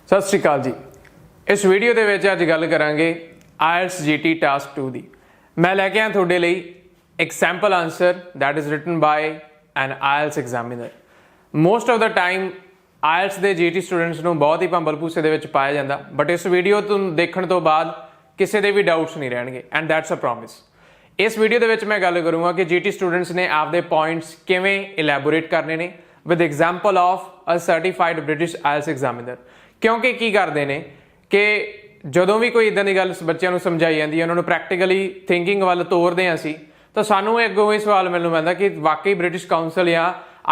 सत श्री अकाल जी। इस वीडियो के विच अज गल करांगे IELTS GT टास्क 2 की। मैं लैके आया तुहाडे लई एक sample answer that is written by an IELTS examiner. Most of the time IELTS के GT स्टूडेंट्स नूं बहुत ही भंबल भूसे दे विच पाया जाता, बट इस वीडियो तो देखने तो बाद किसी के भी डाउट्स नहीं रहणगे एंड दैट्स अ प्रॉमिस। इस वीडियो के विच मैं गल करूँगा कि GT स्टूडेंट्स ने आपदे पॉइंट्स किवें इलैबोरेट करने ने with example of a certified British IELTS examiner. क्योंकि की करते हैं कि जदों भी कोई इदां दी गल बच्चों को समझाई जाती है, उन्होंने प्रैक्टिकली थिंकिंग वाल तोरते हैं असी, तो सानू अगों ही सवाल मिलने पैंदा कि वाकई ब्रिटिश काउंसल या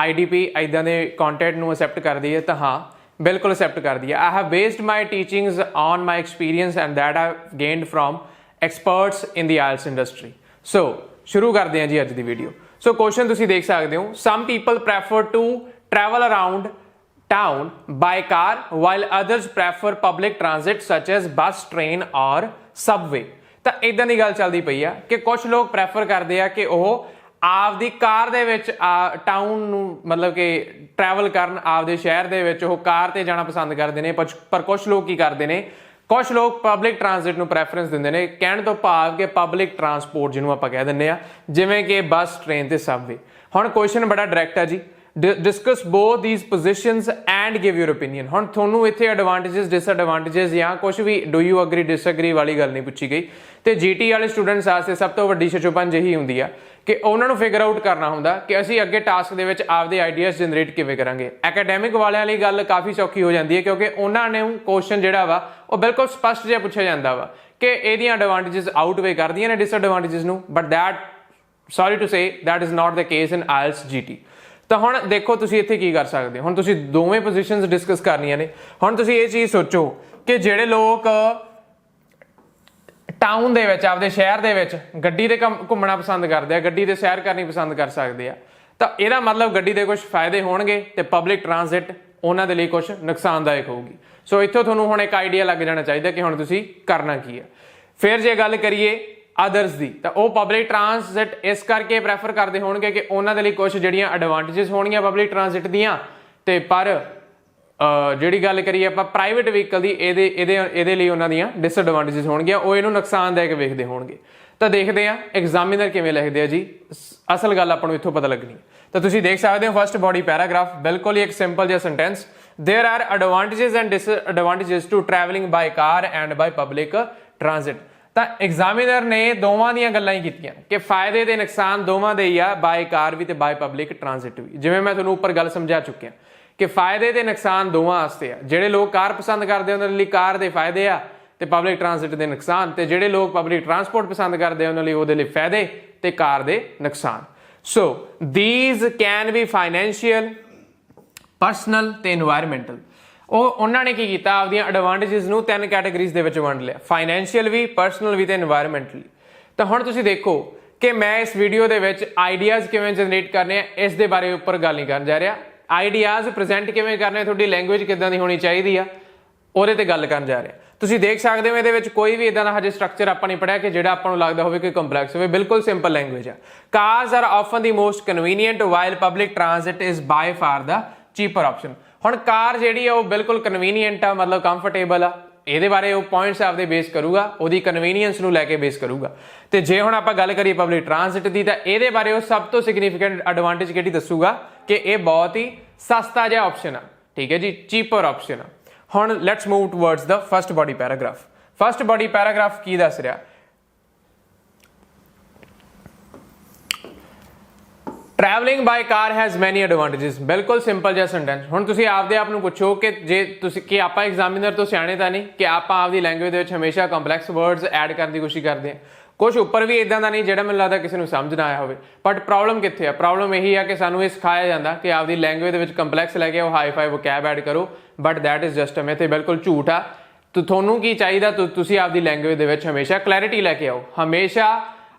IDP इदां दे कॉन्टेंट नूं असैप्ट करती है। तो हाँ, बिल्कुल असैप्ट करती है। I have based my teachings on my experience and that I gained from experts in the IELTS industry. So शुरू करते हैं जी अज की वीडियो। सो क्वेश्चन तुसीं देख सकते हो, some people prefer to travel around town by car while others prefer public transit such as bus, train or subway। ਤਾਂ ਇਦਾਂ ਦੀ ਗੱਲ ਚੱਲਦੀ ਪਈ ਆ ਕਿ ਕੁਝ ਲੋਕ ਪ੍ਰੈਫਰ ਕਰਦੇ ਆ ਕਿ ਉਹ ਆਪਦੀ ਕਾਰ ਦੇ ਵਿੱਚ ਟਾਊਨ ਨੂੰ ਮਤਲਬ ਕਿ ਟਰੈਵਲ ਕਰਨ, ਆਪਦੇ ਸ਼ਹਿਰ ਦੇ ਵਿੱਚ ਉਹ ਕਾਰ ਤੇ ਜਾਣਾ ਪਸੰਦ ਕਰਦੇ ਨੇ। ਪਰ ਕੁਝ ਲੋਕ ਕੀ ਕਰਦੇ ਨੇ, ਕੁਝ ਲੋਕ ਪਬਲਿਕ ਟਰਾਂਸਿਟ ਨੂੰ ਪ੍ਰੈਫਰੈਂਸ ਦਿੰਦੇ ਨੇ। ਕਹਿਣ ਤੋਂ ਭਾਵ ਕਿ ਪਬਲਿਕ ਟਰਾਂਸਪੋਰਟ ਜਿਹਨੂੰ ਆਪਾਂ ਕਹਿ ਦਿੰਦੇ ਆ, ਜਿਵੇਂ ਕਿ ਬੱਸ, ਟ੍ਰੇਨ ਤੇ ਸਬਵੇ। ਹੁਣ ਕੁਐਸਚਨ ਬੜਾ ਡਾਇਰੈਕਟ ਆ ਜੀ, discuss both these positions and give your opinion. हुण तुहानूं इत्थे एडवांटेजेस डिसएडवांटेजेस या कुछ भी डू यू अग्री डिसएग्री वाली गल नहीं पूछी गई। तो GT वाले स्टूडेंट्स वास्ते सब तो वड्डी छुपन यही हुंदी आ कि उन्हां नूं फिगर आउट करना हुंदा कि असीं अगे टास्क दे विच आपदे आइडियाज़ जनरेट किवें करांगे। एकेडैमिक वालियां लई गल काफ़ी सौखी हो जाती है, क्योंकि उन्हां ने क्वेश्चन जिहड़ा वा वो बिल्कुल स्पष्ट जिहा पुछिया जांदा वा कि इहदियां एडवांटेजेस आउटवे करदियां ने डिसएडवांटेजेस नूं, but that sorry to say that is not the case in IELTS GT। तो हुण देखो तुसीं इत्थे की कर सकदे हो, हुण तुसीं दोवें पोजीशनस डिस्कस करनियां ने। हुण तुसीं ये चीज़ सोचो कि जिहड़े लोग टाउन दे विच आपदे शहर दे विच गड्डी ते घुम्मना पसंद करदे आ, गड्डी ते सैर करनी पसंद कर सकदे आ, तां इहदा मतलब गड्डी दे कुछ फायदे होणगे ते पब्लिक ट्रांसिट उन्हां दे लई कुछ नुकसानदायक होगी। सो इत्थों तुहानूं हुण एक आइडिया लग जाना चाहिए कि हुण तुसीं करना की है। फिर जे गल करिए अदर्स दी, तो वह पब्लिक ट्रांसिट इस करके प्रैफर करते होणगे कि उन्हां दे लई कुछ जिहड़ियां एडवांटेजेस होणगियां पब्लिक ट्रांसिट दियां, ते पर जिहड़ी गल करिए आपां प्राइवेट व्हीकल दी इहदे लई उन्हां दियां डिसएडवांटेजेस होणगियां, ओह इहनूं नुकसानदायक वेखदे होणगे। तो देखते हैं एग्जामिनर किवें लिखदे आ जी, असल गल आपां नूं इत्थों पता लगनी। तो तुसीं देख सकदे हो फस्ट बॉडी पैराग्राफ, बिल्कुल ही एक सिंपल जिहा sentence, there are advantages and disadvantages to travelling by car and by public transit. तो एग्जामिनर ने दोवां दियां गल्लां ही कीतियां कि फायदे ते नुकसान दोवां दे ही आ, बाय कार भी ते बाय पब्लिक ट्रांसिट भी। जिवें मैं तुहानूं उपर गल समझा चुकिया कि फायदे ते नुकसान दोवां वास्ते आ। जिहड़े लोग कार पसंद करदे उन्हां लई कार दे फायदे आ ते पब्लिक ट्रांसिट दे नुकसान, ते जिहड़े लोग पब्लिक ट्रांसपोर्ट पसंद करदे उन्हां लई उहदे लई फायदे ते कार दे नुकसान। So these can be financial, personal ते एनवायरमेंटल। उन्होंने की किया, आपदियां एडवांटेजेस नूं 3 कैटेगरीज दे विच वंड लिया, फाइनैंशियल भी, पर्सनल भी ते एनवायरमेंटली। तो हुण तुसीं देखो कि मैं इस वीडियो दे विच आइडियाज़ किवें जनरेट करने आ, इस दे बारे उपर गल नहीं करन जा रहा। आइडियाज़ प्रेजेंट किवें करने, तुहाडी लैंगुएज किदां दी होनी चाहिए आ, उहदे ते गल करन जा रहा। तुसीं देख सकदे हो इहदे विच कोई भी इदां दा हजे स्ट्रक्चर आपां नहीं पढ़िया कि जिहड़ा आपां नूं लगदा होवे कि कंपलैक्स होवे, बिल्कुल सिंपल लैंगुएज आ। Cars are often the most convenient while public transit is by far the cheaper option. हुण कार जिहड़ी आ वो बिल्कुल कन्वीनियंट आ, मतलब कंफर्टेबल आ, इहदे बारे वो पॉइंट्स आपदे बेस करूगा, उहदी कन्वीनियंस नूं लैके बेस करूगा। ते जे हुण आपां गल करिए पब्लिक ट्रांसिट दी, तां इहदे बारे वो सब तो सिग्निफिकेंट एडवांटेज किहड़ी दसूगा कि ये बहुत ही सस्ता जिहा ऑप्शन आ, ठीक है जी, चीपर ऑप्शन आ। हुण let's move towards the first body paragraph. First body paragraph की दस रहा, travelling by car has many advantages. बिल्कुल सिंपल जिहा सेंटेंस। हुण तुसीं आपदे आप नूं पुछो कि जे तुसीं कि आपां एग्जामिनर तो सियाणे तां नहीं कि आपां आपदी लैंगुएज दे विच हमेशा कंपलैक्स वर्ड्स ऐड करन दी कोशिश करदे हैं। कुछ उपर भी इदां दा नहीं जिहड़ा मैनूं लगदा किसी नूं समझ ना आया होवे, बट प्रॉब्लम कित्थे आ? प्रॉब्लम यही है कि सानूं ये सिखाया जांदा कि आपदी लैंगुएज दे विच कंपलैक्स लैके आओ, हाई फाई वोकैब ऐड करो, but that is just a myth. बिल्कुल झूठ आ। तो तुहानूं की चाहिदा, तुसीं आपदी लैंगुएज दे विच हमेशा क्लैरिटी लैके आओ, हमेशा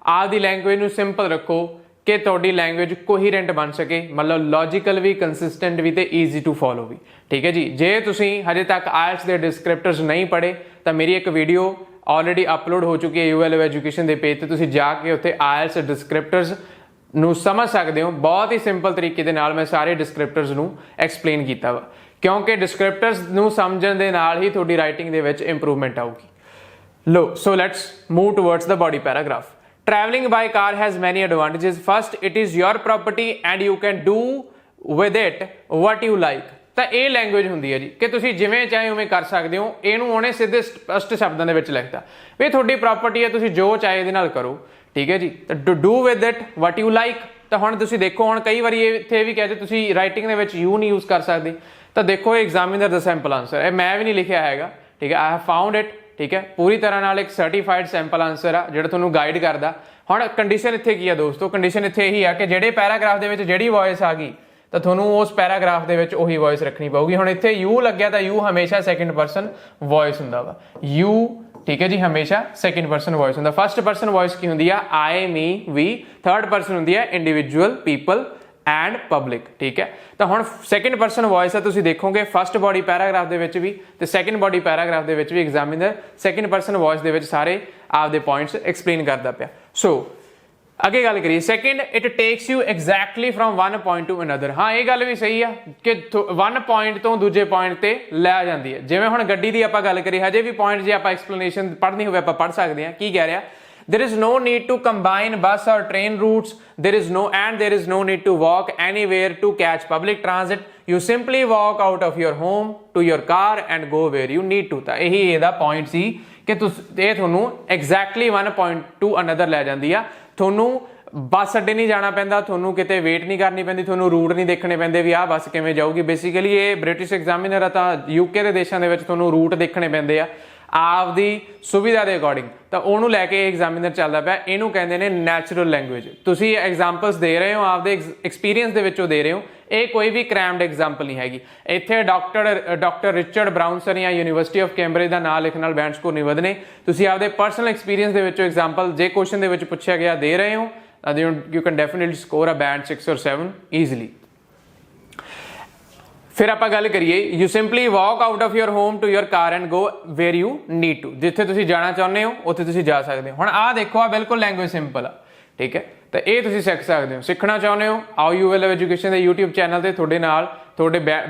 आपदी लैंगुएज नूं सिंपल रखो कि तुहाडी लैंगुएज कोहीरेंट बन सके, मतलब लॉजिकल भी, कंसिस्टेंट भी ते ईजी टू फॉलो भी, ठीक है जी। जे तुसीं हजे तक IELTS के डिस्क्रिप्टर्स नहीं पढ़े तो मेरी एक वीडियो ऑलरेडी अपलोड हो चुकी है UL एजुकेशन के पेज पर, तुसीं जाके उत्थे IELTS डिस्क्रिप्टर्स नूं समझ सकते हो। बहुत ही सिंपल तरीके दे नाल मैं सारे डिस्क्रिप्टर्स नूं एक्सप्लेन कीता वा क्योंकि डिस्क्रिप्टर्स ਨੂੰ ਸਮਝਣ ਦੇ ਨਾਲ ਹੀ ਤੁਹਾਡੀ ਰਾਈਟਿੰਗ ਦੇ ਵਿੱਚ ਇੰਪਰੂਵਮੈਂਟ ਆਊਗੀ। लो, so let's move towards the body paragraph. Traveling by car has many advantages. First, it is your property and you can do with it what you like. ਤਾਂ ਇਹ ਲੈਂਗੁਏਜ ਹੁੰਦੀ ਹੈ ਜੀ ਕਿ ਤੁਸੀਂ ਜਿਵੇਂ ਚਾਹੇ ਉਵੇਂ ਕਰ ਸਕਦੇ ਹੋ। ਇਹਨੂੰ ਉਹਨੇ ਸਿੱਧੇ ਸਪਸ਼ਟ ਸ਼ਬਦਾਂ ਦੇ ਵਿੱਚ ਲਿਖਤਾ ਵੀ ਤੁਹਾਡੀ ਪ੍ਰਾਪਰਟੀ ਹੈ, ਤੁਸੀਂ ਜੋ ਚਾਹੇ ਇਹਦੇ ਨਾਲ ਕਰੋ, ਠੀਕ ਹੈ ਜੀ। ਤਾਂ to do with it what you like. ਤਾਂ ਹੁਣ ਤੁਸੀਂ ਦੇਖੋ, ਹੁਣ ਕਈ ਵਾਰੀ ਇੱਥੇ ਵੀ ਕਹਿੰਦੇ ਤੁਸੀਂ ਰਾਈਟਿੰਗ ਦੇ ਵਿੱਚ ਯੂ ਨਹੀਂ ਯੂਜ਼ ਕਰ ਸਕਦੇ। ਤਾਂ ਦੇਖੋ ਐਗਜ਼ਾਮੀਨਰ ਦਾ ਸੈਂਪਲ ਆਨਸਰ, ਇਹ ਮੈਂ ਵੀ ਨਹੀਂ ਲਿਖਿਆ ਹੈਗਾ, ਠੀਕ ਹੈ। ਆਈ ਹੈਵ ਫਾਊਂਡ ਇਟ, ਠੀਕ ਹੈ। ਪੂਰੀ ਤਰ੍ਹਾਂ ਨਾਲ ਇੱਕ ਸਰਟੀਫਾਈਡ ਸੈਂਪਲ ਆਨਸਰ ਆ ਜਿਹੜਾ ਤੁਹਾਨੂੰ ਗਾਈਡ ਕਰਦਾ। ਹੁਣ ਕੰਡੀਸ਼ਨ ਇੱਥੇ ਕੀ ਆ ਦੋਸਤੋ, ਕੰਡੀਸ਼ਨ ਇੱਥੇ ਇਹੀ ਆ ਕਿ ਜਿਹੜੇ ਪੈਰਾਗ੍ਰਾਫ ਦੇ ਵਿੱਚ ਜਿਹੜੀ ਵੌਇਸ ਆ ਗਈ ਤਾਂ ਤੁਹਾਨੂੰ ਉਸ ਪੈਰਾਗ੍ਰਾਫ ਦੇ ਵਿੱਚ ਉਹੀ ਵੌਇਸ ਰੱਖਣੀ ਪਊਗੀ। ਹੁਣ ਇੱਥੇ ਯੂ ਲੱਗਿਆ ਤਾਂ ਯੂ ਹਮੇਸ਼ਾ ਸੈਕਿੰਡ ਪਰਸਨ ਵੌਇਸ ਹੁੰਦਾ ਵਾ, ਯੂ, ਠੀਕ ਹੈ ਜੀ, ਹਮੇਸ਼ਾ ਸੈਕਿੰਡ ਪਰਸਨ ਵੌਇਸ ਹੁੰਦਾ। ਫਸਟ ਪਰਸਨ ਵੌਇਸ ਕੀ ਹੁੰਦੀ ਆ, ਆਈ, ਮੀ, ਵੀ। ਥਰਡ ਪਰਸਨ ਹੁੰਦੀ ਆ ਇੰਡੀਵਿਜੂਅਲ, ਪੀਪਲ ਐਂਡ ਪਬਲਿਕ, ਠੀਕ ਹੈ। ਤਾਂ ਹੁਣ ਸੈਕਿੰਡ ਪਰਸਨ ਵੌਇਸ ਹੈ, ਤੁਸੀਂ ਦੇਖੋਗੇ ਫਸਟ ਬੋਡੀ ਪੈਰਾਗ੍ਰਾਫ ਦੇ ਵਿੱਚ ਵੀ ਤੇ ਸੈਕਿੰਡ ਬੋਡੀ ਪੈਰਾਗ੍ਰਾਫ ਦੇ ਵਿੱਚ ਵੀ ਐਗਜ਼ਾਮੀਨਰ ਸੈਕਿੰਡ ਪਰਸਨ ਵੌਇਸ ਦੇ ਵਿੱਚ ਸਾਰੇ ਆਪਦੇ ਪੁਆਇੰਟਸ ਐਕਸਪਲੇਨ ਕਰਦਾ ਪਿਆ। ਸੋ ਅੱਗੇ ਗੱਲ ਕਰੀਏ, second, it takes you exactly from one point to another. ਹਾਂ, ਇਹ ਗੱਲ ਵੀ ਸਹੀ ਆ ਕਿ ਵਨ ਪੁਆਇੰਟ ਤੋਂ ਦੂਜੇ ਪੁਆਇੰਟ ਤੇ ਲੈ ਜਾਂਦੀ ਹੈ। ਜਿਵੇਂ ਹੁਣ ਗੱਡੀ ਦੀ ਆਪਾਂ ਗੱਲ ਕਰੀਏ, ਹਜੇ ਵੀ ਪੁਆਇੰਟ ਜੇ ਆਪਾਂ ਐਕਸਪਲੇਨੇਸ਼ਨ ਪੜ੍ਹਨੀ ਹੋਵੇ ਆਪਾਂ ਪੜ੍ਹ ਸਕਦੇ ਹਾਂ। ਕੀ ਕਹਿ ਰਿਹਾ, there is no need to combine bus or train routes, there is no need to walk anywhere to catch public transit, you simply walk out of your home to your car and go where you need to। ਤਾਂ ਇਹੀ ਇਹਦਾ point ਸੀ ਕਿ ਇਹ ਤੁਹਾਨੂੰ exactly one point to another ਲੈ ਜਾਂਦੀ ਆ। ਤੁਹਾਨੂੰ ਬੱਸ ਅੱਡੇ ਨਹੀਂ ਜਾਣਾ ਪੈਂਦਾ, ਤੁਹਾਨੂੰ ਕਿਤੇ ਵੇਟ ਨਹੀਂ ਕਰਨੀ ਪੈਂਦੀ, ਤੁਹਾਨੂੰ ਰੂਟ ਨਹੀਂ ਦੇਖਣੇ ਪੈਂਦੇ ਵੀ ਆਹ ਬੱਸ ਕਿਵੇਂ ਜਾਊਗੀ। ਬੇਸਿਕਲੀ ਇਹ ਬ੍ਰਿਟਿਸ਼ ਐਗਜ਼ਾਮੀਨਰ ਆ ਤਾਂ ਯੂਕੇ ਦੇ ਦੇਸ਼ਾਂ ਦੇ ਵਿੱਚ ਤੁਹਾਨੂੰ ਰੂਟ ਦੇਖਣੇ ਪੈਂਦੇ ਆ ਆਪਦੀ ਸੁਵਿਧਾ ਦੇ ਅਕੋਰਡਿੰਗ। ਤਾਂ ਉਹਨੂੰ ਲੈ ਕੇ ਐਗਜ਼ਾਮੀਨਰ ਚੱਲਦਾ ਪਿਆ, ਇਹਨੂੰ ਕਹਿੰਦੇ ਨੇ ਨੈਚੁਰਲ ਲੈਂਗੁਏਜ। ਤੁਸੀਂ ਐਗਜ਼ਾਮਪਲਸ ਦੇ ਰਹੇ ਹੋ, ਆਪਦੇ ਐਕਸਪੀਰੀਅੰਸ ਦੇ ਵਿੱਚੋਂ ਦੇ ਰਹੇ ਹੋ, ਇਹ ਕੋਈ ਵੀ ਕ੍ਰੈਮਡ ਐਗਜ਼ਾਮਪਲ ਨਹੀਂ ਹੈਗੀ। ਇੱਥੇ ਡਾਕਟਰ ਰਿਚਰਡ ਬਰਾਊਨਸਨ ਜਾਂ ਯੂਨੀਵਰਸਿਟੀ ਆਫ ਕੈਂਬਰਿਜ ਦਾ ਨਾਂ ਲਿਖਣ ਨਾਲ ਬੈਂਡ ਸਕੋਰ ਨਹੀਂ ਵਧਣੇ। ਤੁਸੀਂ ਆਪਦੇ ਪਰਸਨਲ ਐਕਸਪੀਰੀਅੰਸ ਦੇ ਵਿੱਚੋਂ ਐਗਜ਼ਾਮਪਲ ਜੇ ਕੁਐਸਚਨ ਦੇ ਵਿੱਚ ਪੁੱਛਿਆ ਗਿਆ ਦੇ ਰਹੇ ਹੋ ਤਾਂ you can definitely score a band 6 or 7 easily. ਫਿਰ ਆਪਾਂ ਗੱਲ ਕਰੀਏ, you simply walk out of your home to your car and go where you need to. ਜਿੱਥੇ ਤੁਸੀਂ ਜਾਣਾ ਚਾਹੁੰਦੇ ਹੋ ਉੱਥੇ ਤੁਸੀਂ ਜਾ ਸਕਦੇ ਹੋ। ਹੁਣ ਆਹ ਦੇਖੋ, ਆ ਬਿਲਕੁਲ ਲੈਂਗੁਏਜ ਸਿੰਪਲ ਆ, ਠੀਕ ਹੈ। ਤਾਂ ਇਹ ਤੁਸੀਂ ਸਿੱਖ ਸਕਦੇ ਹੋ। ਸਿੱਖਣਾ ਚਾਹੁੰਦੇ ਹੋ, ਆਓ ਯੂ ਵਿਲ ਐਜੂਕੇਸ਼ਨ ਦੇ YouTube ਚੈਨਲ ਤੇ ਤੁਹਾਡੇ ਨਾਲ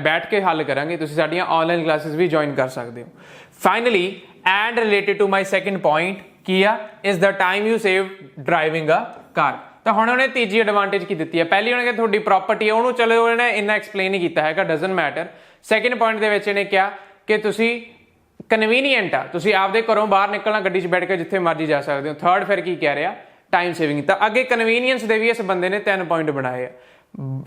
ਬੈਠ ਕੇ ਹੱਲ ਕਰਾਂਗੇ। ਤੁਸੀਂ ਸਾਡੀਆਂ ਆਨਲਾਈਨ ਕਲਾਸਿਸ ਵੀ ਜੁਆਇਨ ਕਰ ਸਕਦੇ ਹੋ। Finally, and related to my second point ਕੀ ਆ, is the time you save driving a car. ਤਾਂ ਹੁਣ ਉਹਨੇ ਤੀਜੀ ਐਡਵਾਂਟੇਜ ਕੀ ਦਿੱਤੀ ਹੈ। ਪਹਿਲੀ ਉਹਨੇ ਕਿ ਤੁਹਾਡੀ ਪ੍ਰਾਪਰਟੀ ਹੈ, ਉਹਨੂੰ ਚਲੋ ਉਹਨੇ ਇੰਨਾ ਐਕਸਪਲੇਨ ਨਹੀਂ ਕੀਤਾ ਹੈਗਾ, ਡਜ਼ਨਟ ਮੈਟਰ। ਸੈਕਿੰਡ ਪੁਆਇੰਟ ਦੇ ਵਿੱਚ ਇਹਨੇ ਕਿਹਾ ਕਿ ਤੁਸੀਂ ਕਨਵੀਨੀਅੰਟ ਆ, ਤੁਸੀਂ ਆਪਦੇ ਘਰੋਂ ਬਾਹਰ ਨਿਕਲਣਾ, ਗੱਡੀ 'ਚ ਬੈਠ ਕੇ ਜਿੱਥੇ ਮਰਜ਼ੀ ਜਾ ਸਕਦੇ ਹੋ। ਥਰਡ ਫਿਰ ਕੀ ਕਹਿ ਰਿਹਾ, ਟਾਈਮ ਸੇਵਿੰਗ। ਤਾਂ ਅੱਗੇ ਕਨਵੀਨੀਅੰਸ ਦੇ ਵੀ ਇਸ ਬੰਦੇ ਨੇ 3 ਪੁਆਇੰਟ ਬਣਾਏ ਆ।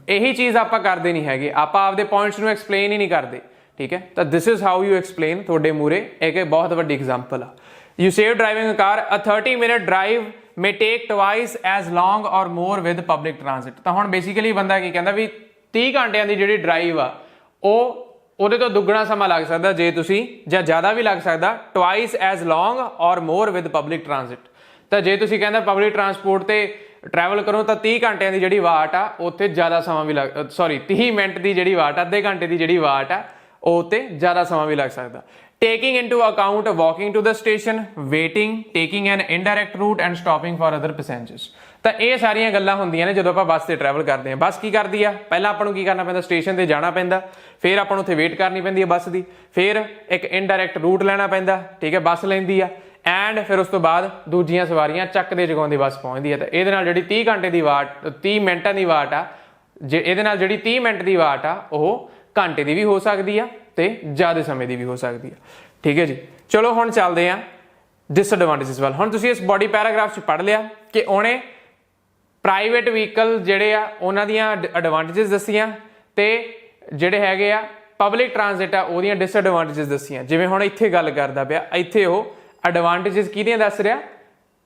ਇਹੀ ਚੀਜ਼ ਆਪਾਂ ਕਰਦੇ ਨਹੀਂ ਹੈਗੇ, ਆਪਾਂ ਆਪਦੇ ਪੁਆਇੰਟਸ ਨੂੰ ਐਕਸਪਲੇਨ ਹੀ ਨਹੀਂ ਕਰਦੇ, ਠੀਕ ਹੈ। ਤਾਂ this is how you explain. ਤੁਹਾਡੇ ਮੂਰੇ ਇੱਕ ਬਹੁਤ ਵੱਡੀ ਐਗਜ਼ਾਮਪਲ ਆ। You save driving a car, a 30-minute drive may take twice as long or more with public transit। ਤਾਂ ਹੁਣ ਬੇਸਿਕਲੀ ਬੰਦਾ ਕੀ ਕਹਿੰਦਾ ਵੀ 30 ਘੰਟਿਆਂ ਦੀ ਜਿਹੜੀ ਡਰਾਈਵ ਆ ਉਹਦੇ ਤੋਂ ਦੁੱਗਣਾ ਸਮਾਂ ਲੱਗ ਸਕਦਾ ਜੇ ਤੁਸੀਂ, ਜਾਂ ਜ਼ਿਆਦਾ ਵੀ ਲੱਗ ਸਕਦਾ, twice as long or more with public transit। ਤਾਂ ਜੇ ਤੁਸੀਂ ਕਹਿੰਦਾ ਪਬਲਿਕ ਟਰਾਂਸਪੋਰਟ ਤੇ ਟਰੈਵਲ ਕਰੋ ਤਾਂ 30 ਘੰਟਿਆਂ ਦੀ ਜਿਹੜੀ ਵਾਟ ਆ ਉੱਥੇ ਜ਼ਿਆਦਾ ਸਮਾਂ ਵੀ 30 ਮਿੰਟ ਦੀ ਜਿਹੜੀ ਵਾਟ ਆ, ਅੱਧੇ ਘੰਟੇ ਦੀ ਜਿਹੜੀ ਵਾਟ ਆ ਉਹ ਤੇ ਜ਼ਿਆਦਾ ਸਮਾਂ ਵੀ ਲੱਗ ਸਕਦਾ। Taking into account walking to the station, waiting, taking an indirect route and stopping for other passengers। ਤਾਂ ਇਹ ਸਾਰੀਆਂ ਗੱਲਾਂ ਹੁੰਦੀਆਂ ਨੇ ਜਦੋਂ ਆਪਾਂ ਬੱਸ ਤੇ ਟਰੈਵਲ ਕਰਦੇ ਹਾਂ। ਬੱਸ ਕੀ ਕਰਦੀ ਆ, ਪਹਿਲਾਂ ਆਪਾਂ ਨੂੰ ਕੀ ਕਰਨਾ ਪੈਂਦਾ, ਸਟੇਸ਼ਨ ਤੇ ਜਾਣਾ ਪੈਂਦਾ, ਫਿਰ ਆਪਾਂ ਨੂੰ ਉੱਥੇ ਵੇਟ ਕਰਨੀ ਪੈਂਦੀ ਹੈ ਬੱਸ ਦੀ, ਫਿਰ ਇੱਕ ਇਨਡਾਇਰੈਕਟ ਰੂਟ ਲੈਣਾ ਪੈਂਦਾ, ਠੀਕ ਹੈ, ਬੱਸ ਲੈਂਦੀ ਆ, ਐਂਡ ਫਿਰ ਉਸ ਤੋਂ ਬਾਅਦ ਦੂਜੀਆਂ ਸਵਾਰੀਆਂ ਚੱਕਦੇ ਜਗਾਉਂਦੀ ਬੱਸ ਪਹੁੰਚਦੀ ਹੈ। ਤਾਂ ਇਹਦੇ ਨਾਲ ਜਿਹੜੀ 30 ਘੰਟੇ ਦੀ ਵਾਟ, 30 ਮਿੰਟਾਂ ਦੀ ਵਾਟ ਆ, ਇਹਦੇ ਨਾਲ ਜਿਹੜੀ 30 ਮਿੰਟ ਦੀ ਵਾਟ ਆ ਉਹ ਘੰਟੇ ਦੀ ਵੀ ਹੋ ਸਕਦੀ ਆ ਤੇ ਜ਼ਿਆਦਾ ਸਮੇਂ ਦੀ ਵੀ ਹੋ ਸਕਦੀ ਆ, ਠੀਕ ਹੈ ਜੀ। ਚਲੋ ਹੁਣ ਚੱਲਦੇ ਆ ਡਿਸਐਡਵਾਂਟੇਜਸ ਵੱਲ। ਹੁਣ ਤੁਸੀਂ ਇਸ ਬੋਡੀ ਪੈਰਾਗ੍ਰਾਫ 'ਚ ਪੜ੍ਹ ਲਿਆ ਕਿ ਉਹਨੇ ਪ੍ਰਾਈਵੇਟ ਵਹੀਕਲ ਜਿਹੜੇ ਆ ਉਹਨਾਂ ਦੀਆਂ ਐਡਵਾਂਟੇਜਸ ਦੱਸੀਆਂ ਤੇ ਜਿਹੜੇ ਹੈਗੇ ਆ ਪਬਲਿਕ ਟਰਾਂਜ਼ਿਟ ਆ ਉਹਦੀਆਂ ਡਿਸਐਡਵਾਂਟੇਜਸ ਦੱਸੀਆਂ। ਜਿਵੇਂ ਹੁਣ ਇੱਥੇ ਗੱਲ ਕਰਦਾ ਪਿਆ, ਇੱਥੇ ਉਹ ਐਡਵਾਂਟੇਜਸ ਕਿਹਦੀਆਂ ਦੱਸ ਰਿਹਾ,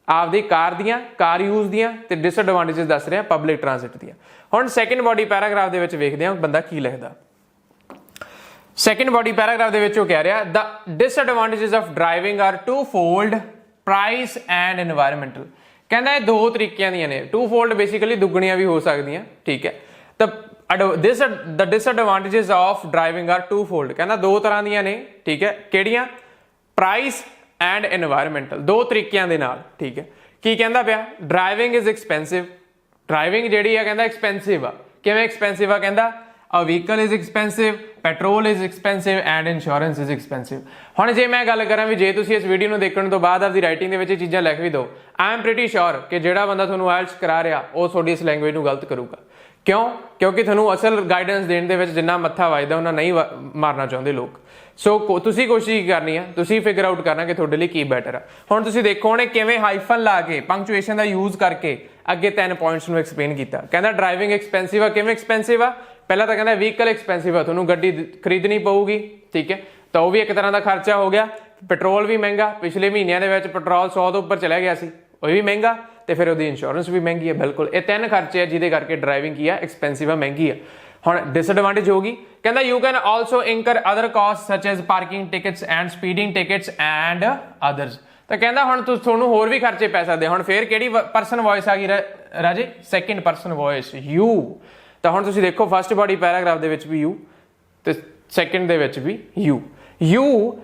ਆਪਦੀ ਕਾਰ ਦੀਆਂ, ਕਾਰ ਯੂਜ਼ ਦੀਆਂ, ਤੇ ਡਿਸਐਡਵਾਂਟੇਜਸ ਦੱਸ ਰਿਹਾ ਪਬਲਿਕ ਟਰਾਂਜ਼ਿਟ ਦੀਆਂ। ਹੁਣ ਸੈਕਿੰਡ ਬੋਡੀ ਪੈਰਾਗ੍ਰਾਫ ਦੇ ਵਿੱਚ ਵੇਖਦੇ ਹਾਂ ਬੰਦਾ ਕੀ ਲਿਖਦਾ। ਸੈਕਿੰਡ ਬੋਡੀ ਪੈਰਾਗ੍ਰਾਫ ਦੇ ਵਿੱਚ ਉਹ ਕਹਿ ਰਿਹਾ, the disadvantages of driving are twofold, price and environmental. ਕਹਿੰਦਾ ਇਹ ਦੋ ਤਰੀਕਿਆਂ ਦੀਆਂ ਨੇ। ਟੂ ਫੋਲਡ ਬੇਸਿਕਲੀ ਦੁੱਗਣੀਆਂ ਵੀ ਹੋ ਸਕਦੀਆਂ, ਠੀਕ ਹੈ। ਤਾਂ the disadvantages of driving are twofold। ਕਹਿੰਦਾ ਦੋ ਤਰ੍ਹਾਂ ਦੀਆਂ ਨੇ, ਠੀਕ ਹੈ। ਕਿਹੜੀਆਂ, ਪ੍ਰਾਈਸ ਐਂਡ এনवायरमेंटल, ਦੋ ਤਰੀਕਿਆਂ ਦੇ ਨਾਲ, ਠੀਕ ਹੈ। ਕੀ ਕਹਿੰਦਾ ਪਿਆ, ਡਰਾਈਵਿੰਗ ਇਜ਼ ਐਕਸਪੈਂਸਿਵ। ਡਰਾਈਵਿੰਗ ਜਿਹੜੀ ਆ ਕਹਿੰਦਾ ਐਕਸਪੈਂਸਿਵ ਆ। ਕਿਵੇਂ ਐਕਸਪੈਂਸਿਵ ਆ, ਕਹਿੰਦਾ a vehicle is expensive petrol is expensive and insurance is expensive. ਹੁਣ ਜੇ ਮੈਂ ਗੱਲ ਕਰਾਂ ਵੀ ਜੇ ਤੁਸੀਂ ਇਸ ਵੀਡੀਓ ਨੂੰ ਦੇਖਣ ਤੋਂ ਬਾਅਦ ਆਪਦੀ ਰਾਈਟਿੰਗ ਦੇ ਵਿੱਚ ਇਹ ਚੀਜ਼ਾਂ ਲਿਖ ਵੀ ਦਿਓ, ਆਈ ਐਮ ਪ੍ਰੀਟੀ ਸ਼ੋਰ ਕਿ ਜਿਹੜਾ ਬੰਦਾ ਤੁਹਾਨੂੰ ਆਇਲਟਸ ਕਰਾ ਰਿਹਾ ਉਹ ਤੁਹਾਡੀ ਇਸ ਲੈਂਗੁਏਜ ਨੂੰ ਗਲਤ ਕਰੂਗਾ। ਕਿਉਂ? ਕਿਉਂਕਿ ਤੁਹਾਨੂੰ ਅਸਲ ਗਾਈਡੈਂਸ ਦੇਣ ਦੇ ਵਿੱਚ ਜਿੰਨਾ ਮੱਥਾ ਵੱਜਦਾ ਉਹਨਾਂ ਨਹੀਂ ਮਾਰਨਾ ਚਾਹੁੰਦੇ ਲੋਕ। ਸੋ ਤੁਸੀਂ ਕੋਸ਼ਿਸ਼ ਕਰਨੀ ਆ, ਤੁਸੀਂ ਫਿਗਰ ਆਊਟ ਕਰਨਾ ਕਿ ਤੁਹਾਡੇ ਲਈ ਕੀ ਬੈਟਰ ਆ। ਹੁਣ ਤੁਸੀਂ ਦੇਖੋ ਉਹਨੇ ਕਿਵੇਂ ਹਾਈਫਨ ਲਾ ਕੇ ਪੰਕਚੁਏਸ਼ਨ ਦਾ ਯੂਜ਼ ਕਰਕੇ ਅੱਗੇ 3 ਪੁਆਇੰਟਸ ਨੂੰ ਐਕਸਪਲੇਨ ਕੀਤਾ। ਕਹਿੰਦਾ ਡਰਾਈਵਿੰਗ ਐਕਸਪੈਂਸਿਵ ਆ। ਕਿਵੇਂ ਐਕਸਪੈਂਸਿਵ ਆ? ਪਹਿਲਾਂ ਤਾਂ ਕਹਿੰਦਾ ਵਹੀਕਲ ਐਕਸਪੈਂਸਿਵ ਆ, ਤੁਹਾਨੂੰ ਗੱਡੀ ਖਰੀਦਣੀ ਪਊਗੀ, ਠੀਕ ਹੈ, ਤਾਂ ਉਹ ਵੀ ਇੱਕ ਤਰ੍ਹਾਂ ਦਾ ਖਰਚਾ ਹੋ ਗਿਆ। ਪੈਟਰੋਲ ਵੀ ਮਹਿੰਗਾ, ਪਿਛਲੇ ਮਹੀਨਿਆਂ ਦੇ ਵਿੱਚ ਪੈਟਰੋਲ 100 ਤੋਂ ਉੱਪਰ ਚਲਾ ਗਿਆ ਸੀ, ਉਹ ਵੀ ਮਹਿੰਗਾ, ਤੇ ਫਿਰ ਉਹਦੀ ਇੰਸ਼ੋਰੈਂਸ ਵੀ ਮਹਿੰਗੀ ਹੈ। ਬਿਲਕੁਲ ਇਹ 3 ਖਰਚੇ ਆ ਜਿਹਦੇ ਕਰਕੇ ਡਰਾਈਵਿੰਗ ਕੀ ਆ, ਐਕਸਪੈਂਸਿਵ ਆ, ਮਹਿੰਗੀ ਆ। ਹੁਣ ਡਿਸਐਡਵਾਂਟੇਜ ਹੋਗੀ, ਕਹਿੰਦਾ you can also incur other cost such as parking tickets and speeding tickets and others. ਤਾਂ ਕਹਿੰਦਾ ਹੁਣ ਤੁਹਾਨੂੰ ਹੋਰ ਵੀ ਖਰਚੇ ਪੈ ਸਕਦੇ। ਹੁਣ ਫਿਰ ਕਿਹੜੀ ਪਰਸਨ ਵੌਇਸ ਆ ਗਈ ਰਾਜੇ? Second person voice, you. ਤਾਂ ਹੁਣ ਤੁਸੀਂ ਦੇਖੋ ਫਸਟ ਬਾਡੀ ਪੈਰਾਗ੍ਰਾਫ ਦੇ ਵਿੱਚ ਵੀ ਯੂ ਤੇ ਸੈਕਿੰਡ ਦੇ ਵਿੱਚ ਵੀ ਯੂ। ਯੂ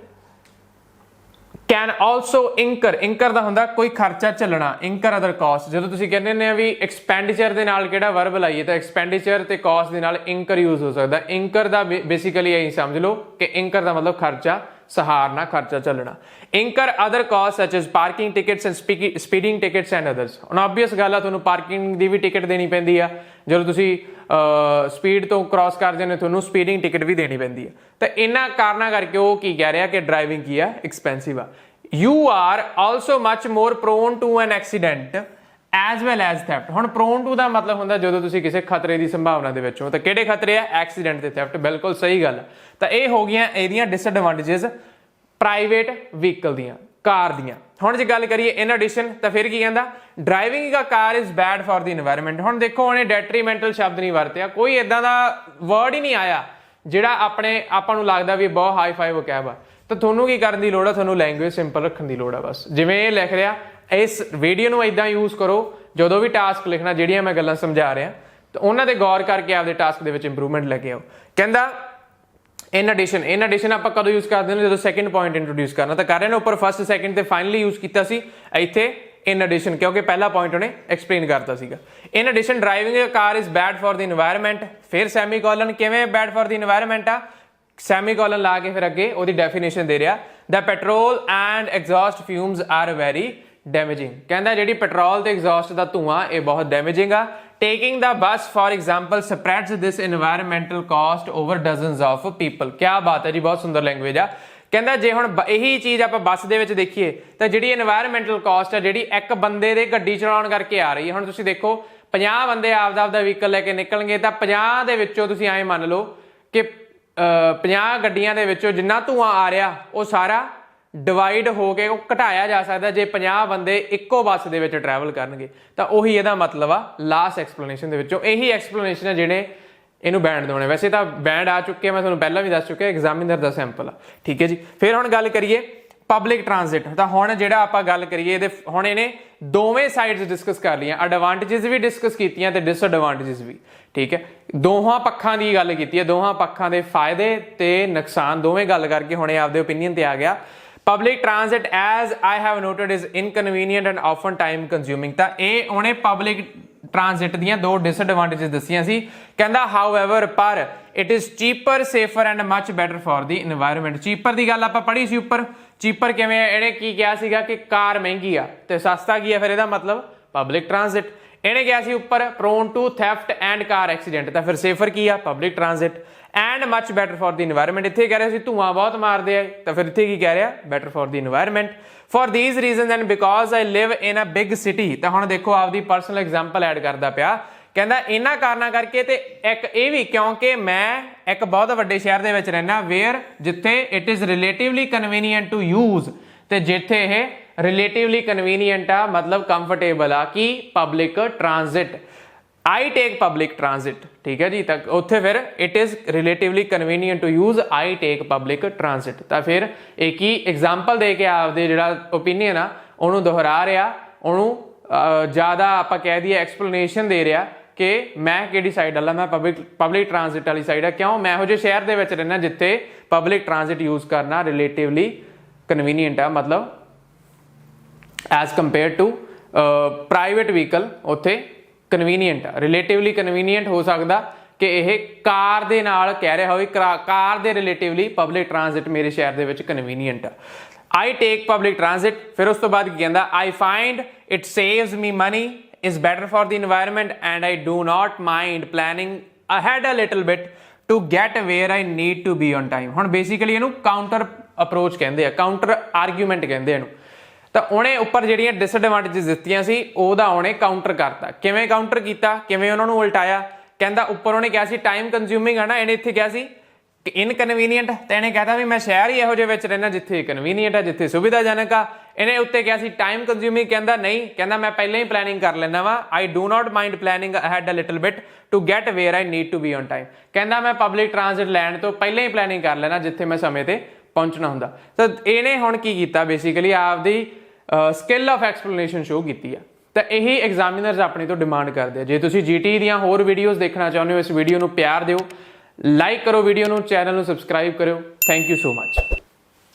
ਕੈਨ ਆਲਸੋ ਇੰਕਰ ਦਾ ਹੁੰਦਾ ਕੋਈ ਖਰਚਾ ਚੱਲਣਾ, ਇੰਕਰ ਅਦਰ ਕਾਸਟ। ਜਦੋਂ ਤੁਸੀਂ ਕਹਿੰਦੇ ਨੇ ਵੀ ਐਕਸਪੈਂਡੀਚਰ ਦੇ ਨਾਲ ਕਿਹੜਾ ਵਰਬ ਲਾਈਏ ਤਾਂ ਐਕਸਪੈਂਡੀਚਰ ਤੇ ਕਾਸਟ ਦੇ ਨਾਲ ਇੰਕਰ ਯੂਜ਼ ਹੋ ਸਕਦਾ। ਇੰਕਰ ਦਾ ਬੇਸਿਕਲੀ ਇਹੀ ਸਮਝ ਲਓ ਕਿ ਇੰਕਰ ਦਾ ਮਤਲਬ ਖਰਚਾ ਸਹਾਰਨਾ, ਖਰਚਾ ਚੱਲਣਾ। Incur other cost such as parking tickets and speeding tickets and others. ਹੁਣ ਆਬਵੀਅਸ ਗੱਲ ਆ, ਤੁਹਾਨੂੰ ਪਾਰਕਿੰਗ ਦੀ ਵੀ ਟਿਕਟ ਦੇਣੀ ਪੈਂਦੀ ਆ, ਜਦੋਂ ਤੁਸੀਂ ਸਪੀਡ ਤੋਂ ਕ੍ਰਾਸ ਕਰ ਜਾਂਦੇ ਤੁਹਾਨੂੰ ਸਪੀਡਿੰਗ ਟਿਕਟ ਵੀ ਦੇਣੀ ਪੈਂਦੀ ਹੈ। ਤਾਂ ਇਹਨਾਂ ਕਾਰਨਾਂ ਕਰਕੇ ਉਹ ਕੀ ਕਹਿ ਰਿਹਾ ਕਿ ਡਰਾਈਵਿੰਗ ਕੀ ਆ, ਐਕਸਪੈਂਸਿਵ ਆ। You are also much more prone to an accident as well as theft. ਹੁਣ ਪ੍ਰੋਨ ਟੂ ਦਾ ਮਤਲਬ ਹੁੰਦਾ ਜਦੋਂ ਤੁਸੀਂ ਕਿਸੇ ਖਤਰੇ ਦੀ ਸੰਭਾਵਨਾ ਦੇ ਵਿੱਚ ਹੋ। ਤਾਂ ਕਿਹੜੇ ਖਤਰੇ ਆ? ਐਕਸੀਡੈਂਟ ਤੇ ਥੈਫਟ। ਬਿਲਕੁਲ ਸਹੀ ਗੱਲ। ਤਾਂ ਇਹ ਹੋ ਗਈਆਂ ਇਹਦੀਆਂ ਡਿਸਐਡਵਾਂਟੇਜਸ ਪ੍ਰਾਈਵੇਟ ਵਹੀਕਲ ਦੀਆਂ, ਕਾਰ ਦੀਆਂ। ਹੁਣ ਜੇ ਗੱਲ ਕਰੀਏ ਇਨ ਐਡੀਸ਼ਨ ਤਾਂ ਫਿਰ ਕੀ ਕਹਿੰਦਾ? Driving a car is bad for the environment. ਹੁਣ ਦੇਖੋ ਉਹਨੇ ਡੈਟਰੀਮੈਂਟਲ ਸ਼ਬਦ ਨਹੀਂ ਵਰਤਿਆ, ਕੋਈ ਇਦਾਂ ਦਾ ਵਰਡ ਹੀ ਨਹੀਂ ਆਇਆ ਜਿਹੜਾ ਆਪਾਂ ਨੂੰ ਲੱਗਦਾ ਵੀ ਬਹੁਤ ਹਾਈ ਫਾਈ ਵੋਕੈਬ ਆ। ਤਾਂ ਤੁਹਾਨੂੰ ਕੀ ਕਰਨ ਦੀ ਲੋੜ ਆ? ਤੁਹਾਨੂੰ ਲੈਂਗੁਏਜ ਸਿੰਪਲ ਰੱਖਣ ਦੀ ਲੋੜ ਆ ਬਸ। ਜਿਵੇਂ ਇਹ ਲਿਖ ਰਿਹਾ, ਇਸ ਵੀਡੀਓ ਨੂੰ ਇਦਾਂ ਯੂਜ਼ ਕਰੋ ਜਦੋਂ ਵੀ ਟਾਸਕ ਲਿਖਣਾ, ਜਿਹੜੀਆਂ ਮੈਂ ਗੱਲਾਂ ਸਮਝਾ ਰਿਹਾ ਤਾਂ ਉਹਨਾਂ ਤੇ ਗੌਰ ਕਰਕੇ ਆਪਦੇ ਟਾਸਕ ਦੇ ਵਿੱਚ ਇੰਪਰੂਵਮੈਂਟ ਲੈ ਕੇ ਆਓ। ਕਹਿੰਦਾ ਇਨ ਐਡੀਸ਼ਨ ਆਪਾਂ ਕਦੋਂ ਯੂਜ਼ ਕਰਦੇ ਨੇ? ਜਦੋਂ ਸੈਕਿੰਡ ਪੁਆਇੰਟ ਇੰਟਰੋਡਿਊਸ ਕਰਨਾ। ਤਾਂ ਕਰ ਰਹੇ ਨੇ ਉੱਪਰ ਫਸਟ ਸੈਕਿੰਡ ਤੇ ਫਾਈਨਲੀ ਯੂਜ਼ ਕੀਤਾ ਸੀ, ਇੱਥੇ ਇਨ ਐਡੀਸ਼ਨ ਕਿਉਂਕਿ ਪਹਿਲਾ ਪੁਆਇੰਟ ਉਹਨੇ ਐਕਸਪਲੇਨ ਕਰਤਾ ਸੀਗਾ। In addition driving a car is bad for the environment. ਫਿਰ ਸੈਮੀਕੋਲਨ, ਕਿਵੇਂ ਬੈਡ ਫॉर द ਇਨਵਾਇਰਨਮੈਂਟ ਆ? ਸੈਮੀਕੋਲਨ ਲਾ ਕੇ ਫਿਰ ਅੱਗੇ ਉਹਦੀ ਡੈਫੀਨੇਸ਼ਨ ਦੇ ਰਿਹਾ, the petrol and exhaust fumes are very damaging. ਕਹਿੰਦਾ ਜਿਹੜੀ ਪੈਟਰੋਲ ਤੇ ਐਗਜ਼ੌਸਟ ਦਾ ਧੂਆਂ ਇਹ ਬਹੁਤ ਡੈਮੇਜਿੰਗ ਆ। Taking the bus for example spreads this environmental cost over dozens of people. क्या बात है जी, बहुत सुंदर लैंग्वेज आ। ਕਹਿੰਦਾ ਜੇ ਹੁਣ ਇਹੀ ਚੀਜ਼ ਆਪਾਂ ਬੱਸ ਦੇ ਵਿੱਚ ਦੇਖੀਏ ਤਾਂ ਜਿਹੜੀ এনवायरमेंटल ਕਾਸਟ ਆ ਜਿਹੜੀ ਇੱਕ ਬੰਦੇ ਦੇ ਗੱਡੀ ਚਲਾਉਣ ਕਰਕੇ ਆ ਰਹੀ ਹੈ। ਹੁਣ ਤੁਸੀਂ ਦੇਖੋ 50 ਬੰਦੇ ਆਪਦਾ ਵਹੀਕਲ ਲੈ ਕੇ ਨਿਕਲਣਗੇ ਤਾਂ 50 ਦੇ ਵਿੱਚੋਂ ਤੁਸੀਂ ਐਂ ਮੰਨ ਲਓ ਕਿ 50 ਗੱਡੀਆਂ ਦੇ ਵਿੱਚੋਂ ਜਿੰਨਾ ਧੂਆਂ ਆ ਰਿਹਾ ਉਹ ਸਾਰਾ ਡਿਵਾਈਡ ਹੋ ਕੇ ਉਹ ਘਟਾਇਆ ਜਾ ਸਕਦਾ ਜੇ 50 ਬੰਦੇ ਇੱਕੋ ਬੱਸ ਦੇ ਵਿੱਚ ਟਰੈਵਲ ਕਰਨਗੇ। ਤਾਂ ਉਹੀ ਇਹਦਾ ਮਤਲਬ ਆ ਲਾਸਟ ਐਕਸਪਲੇਨੇਸ਼ਨ ਦੇ ਵਿੱਚੋਂ। ਇਹੀ ਐਕਸਪਲੇਨੇਸ਼ਨ ਆ ਜਿਹੜੇ ਇਹਨੂੰ ਬੈਂਡ ਦੋਣੇ। ਵੈਸੇ ਤਾਂ ਬੈਂਡ ਆ ਚੁੱਕੇ, ਮੈਂ ਤੁਹਾਨੂੰ ਪਹਿਲਾਂ ਵੀ ਦੱਸ ਚੁੱਕਿਆ, ਐਗਜ਼ਾਮੀਨਰ ਦਾ ਸੈਂਪਲ ਆ, ਠੀਕ ਹੈ ਜੀ। ਫਿਰ ਹੁਣ ਗੱਲ ਕਰੀਏ ਪਬਲਿਕ ਟ੍ਰਾਂਜ਼ਿਟ। ਤਾਂ ਹੁਣ ਜਿਹੜਾ ਆਪਾਂ ਗੱਲ ਕਰੀਏ ਇਹਦੇ, ਹੁਣ ਇਹਨੇ ਦੋਵੇਂ ਸਾਈਡਸ ਡਿਸਕਸ ਕਰ ਲਈਆਂ, ਐਡਵਾਂਟੇजेस ਵੀ ਡਿਸਕਸ ਕੀਤੀਆਂ ਤੇ ਡਿਸਐਡਵਾਂਟੇजेस ਵੀ, ਠੀਕ ਹੈ। ਦੋਹਾਂ ਪੱਖਾਂ ਦੀ ਗੱਲ ਕੀਤੀ ਹੈ, ਦੋਹਾਂ ਪੱਖਾਂ ਦੇ ਫਾਇਦੇ ਤੇ ਨੁਕਸਾਨ ਦੋਵੇਂ ਗੱਲ ਕਰਕੇ ਹੁਣ ਇਹ ਆਪਦੇ ਓਪੀਨੀਅਨ ਤੇ ਆ ਗਿਆ। Public transit as I have noted is inconvenient and often time consuming. ਤਾਂ ਇਹ ਉਹਨੇ ਪਬਲਿਕ ਟ੍ਰਾਂਜ਼ਿਟ ਦੀਆਂ ਦੋ ਡਿਸਐਡਵਾਂਟੇजेस ਦੱਸੀਆਂ ਸੀ। ਕਹਿੰਦਾ ਹਾਊਐਵਰ ਪਰ it is cheaper, safer and much better for the environment. Cheaper ਦੀ ਗੱਲ ਆਪਾਂ ਪੜ੍ਹੀ ਸੀ ਉੱਪਰ। ਚੀਪਰ ਕਿਵੇਂ? ਇਹਨੇ ਕੀ ਕਿਹਾ ਸੀਗਾ ਕਿ ਕਾਰ ਮਹਿੰਗੀ ਆ ਤੇ ਸਸਤਾ ਕੀ ਆ, ਫਿਰ ਇਹਦਾ ਮਤਲਬ ਪਬਲਿਕ ਟ੍ਰਾਂਜ਼ਿਟ। ਇਹਨੇ ਕਿਹਾ ਸੀ ਉੱਪਰ prone to theft and car accident, ਤਾਂ ਫਿਰ ਸੇਫਰ ਕੀ ਆ? Public transit. And much better for the environment, ਇੱਥੇ ਕਹਿ ਰਿਹਾ ਸੀ ਧੂਆਂ ਬਹੁਤ ਮਾਰਦੇ ਆ, ਤਾਂ ਫਿਰ ਇੱਥੇ ਕੀ ਕਹਿ ਰਿਹਾ? Better for the environment. For these reasons and because I live in a big city। ਤਾਂ ਹੁਣ ਦੇਖੋ ਆਪਦੀ ਪਰਸਨਲ ਐਗਜ਼ਾਮਪਲ ਐਡ ਕਰਦਾ ਪਿਆ। ਕਹਿੰਦਾ ਇਹਨਾਂ ਕਾਰਨਾਂ ਕਰਕੇ ਤੇ ਇੱਕ ਇਹ ਵੀ ਕਿਉਂਕਿ ਮੈਂ ਇੱਕ ਬਹੁਤ ਵੱਡੇ ਸ਼ਹਿਰ ਦੇ ਵਿੱਚ ਰਹਿਣਾ, ਵੇਅਰ ਜਿੱਥੇ it is relatively convenient to use, ਤੇ ਜਿੱਥੇ ਇਹ ਰਿਲੇਟਿਵਲੀ ਕਨਵੀਨੀਐਂਟ ਆ ਮਤਲਬ ਕੰਫਰਟੇਬਲ ਆ ਕਿ public transit. I take public transit, ठीक है जी। तक उत्थे फिर it is relatively convenient to use, I take public transit। ਤਾਂ ਫਿਰ ਇੱਕ ਹੀ ਐਗਜ਼ਾਮਪਲ ਦੇ ਕੇ ਆਪਦੇ ਜਿਹੜਾ ਓਪੀਨੀਅਨ ਆ ਉਹਨੂੰ ਦੁਹਰਾ ਰਿਹਾ, ਉਹਨੂੰ ਜ਼ਿਆਦਾ ਆਪਾਂ ਕਹਿ ਦਈਏ ਐਕਸਪਲੇਨੇਸ਼ਨ ਦੇ ਰਿਹਾ ਕਿ ਮੈਂ ਕਿਹੜੀ ਸਾਈਡ ਵਾਲਾ, ਮੈਂ ਪਬਲਿਕ ਟ੍ਰਾਂਜ਼ਿਟ ਵਾਲੀ ਸਾਈਡ ਆ। ਕਿਉਂ? ਮੈਂ ਇਹੋ ਜਿਹੇ ਸ਼ਹਿਰ ਦੇ ਵਿੱਚ ਰਹਿਣਾ ਜਿੱਥੇ ਪਬਲਿਕ ਟ੍ਰਾਂਜ਼ਿਟ ਯੂਜ਼ ਕਰਨਾ ਰਿਲੇਟਿਵਲੀ ਕਨਵੀਨੀਐਂਟ ਆ, ਮਤਲਬ as compare to private vehicle ਉੱਥੇ ਕਨਵੀਨੀਐਂਟ ਆ। ਰਿਲੇਟਿਵਲੀ ਕਨਵੀਨੀਐਂਟ ਹੋ ਸਕਦਾ ਕਿ ਇਹ ਕਾਰ ਦੇ ਨਾਲ ਕਹਿ ਰਿਹਾ ਹੋਵੇ, ਕਾਰ ਦੇ ਰਿਲੇਟਿਵਲੀ ਪਬਲਿਕ ਟ੍ਰਾਂਜ਼ਿਟ ਮੇਰੇ ਸ਼ਹਿਰ ਦੇ ਵਿੱਚ ਕਨਵੀਨੀਅੰਟ ਆ। I take public transit। ਫਿਰ ਉਸ ਤੋਂ ਬਾਅਦ ਕੀ ਕਹਿੰਦਾ, I find it saves me money, is better for the environment and I do not mind planning ahead a little bit to get where I need to be on time। ਹੁਣ basically ਇਹਨੂੰ counter approach ਕਹਿੰਦੇ ਆ, counter argument ਕਹਿੰਦੇ ਇਹਨੂੰ। ਤਾਂ ਉਹਨੇ ਉੱਪਰ ਜਿਹੜੀਆਂ ਡਿਸਐਡਵਾਂਟੇजेस ਦਿੱਤੀਆਂ ਸੀ ਉਹਦਾ ਉਹਨੇ ਕਾਊਂਟਰ ਕਰਤਾ। ਕਿਵੇਂ ਕਾਊਂਟਰ ਕੀਤਾ, ਕਿਵੇਂ ਉਹਨਾਂ ਨੂੰ ਉਲਟਾਇਆ? ਕਹਿੰਦਾ ਉੱਪਰ ਉਹਨੇ ਕਿਹਾ ਸੀ ਟਾਈਮ ਕੰਜ਼ਿਊਮਿੰਗ ਹੈ ਨਾ, ਇਹਨੇ ਇੱਥੇ ਕਿਹਾ ਸੀ ਇਨਕਨਵੀਨੀਅੰਟ, ਤੇ ਇਹਨੇ ਕਹਿਤਾ ਵੀ ਮੈਂ ਸ਼ਹਿਰ ਹੀ ਇਹੋ ਜਿਹੇ ਵਿੱਚ ਰਹਿਣਾ ਜਿੱਥੇ ਕਨਵੀਨੀਅੰਟ ਆ, ਜਿੱਥੇ ਸੁਵਿਧਾਜਨਕ ਆ। ਇਹਨੇ ਉੱਤੇ ਕਿਹਾ ਸੀ ਟਾਈਮ ਕੰਜ਼ਿਊਮਿੰਗ, ਕਹਿੰਦਾ ਨਹੀਂ, ਕਹਿੰਦਾ ਮੈਂ ਪਹਿਲਾਂ ਹੀ ਪਲੈਨਿੰਗ ਕਰ ਲੈਂਦਾ ਵਾ। I do not mind planning ahead a little bit to get where I need to be on time. ਕਹਿੰਦਾ ਮੈਂ ਪਬਲਿਕ ਟ੍ਰਾਂਜ਼ਿਟ ਲੈਣ ਤੋਂ ਪਹਿਲਾਂ ਹੀ ਪਲੈਨਿੰਗ ਕਰ ਲੈਣਾ ਜਿੱਥੇ ਮੈਂ ਸਮੇਂ ਤੇ ਪਹੁੰਚਣਾ ਹੁੰਦਾ। ਤਾਂ ਇਹਨੇ ਹੁਣ ਕੀ ਕੀਤਾ, ਬੇਸਿਕਲੀ ਆਪਦੀ ਸਕਿੱਲ ਆਫ ਐਕਸਪਲੇਨੇਸ਼ਨ ਸ਼ੋ ਕੀਤੀ ਆ। ਤਾਂ ਇਹੀ ਐਗਜ਼ਾਮੀਨਰਸ ਆਪਣੇ ਤੋਂ ਡਿਮਾਂਡ ਕਰਦੇ ਆ। ਜੇ ਤੁਸੀਂ GT ਦੀਆਂ ਹੋਰ ਵੀਡੀਓਜ਼ ਦੇਖਣਾ ਚਾਹੁੰਦੇ ਹੋ, ਇਸ ਵੀਡੀਓ ਨੂੰ ਪਿਆਰ ਦਿਓ, ਲਾਈਕ ਕਰੋ ਵੀਡੀਓ ਨੂੰ, ਚੈਨਲ ਨੂੰ ਸਬਸਕ੍ਰਾਈਬ ਕਰਿਓ। Thank you so much.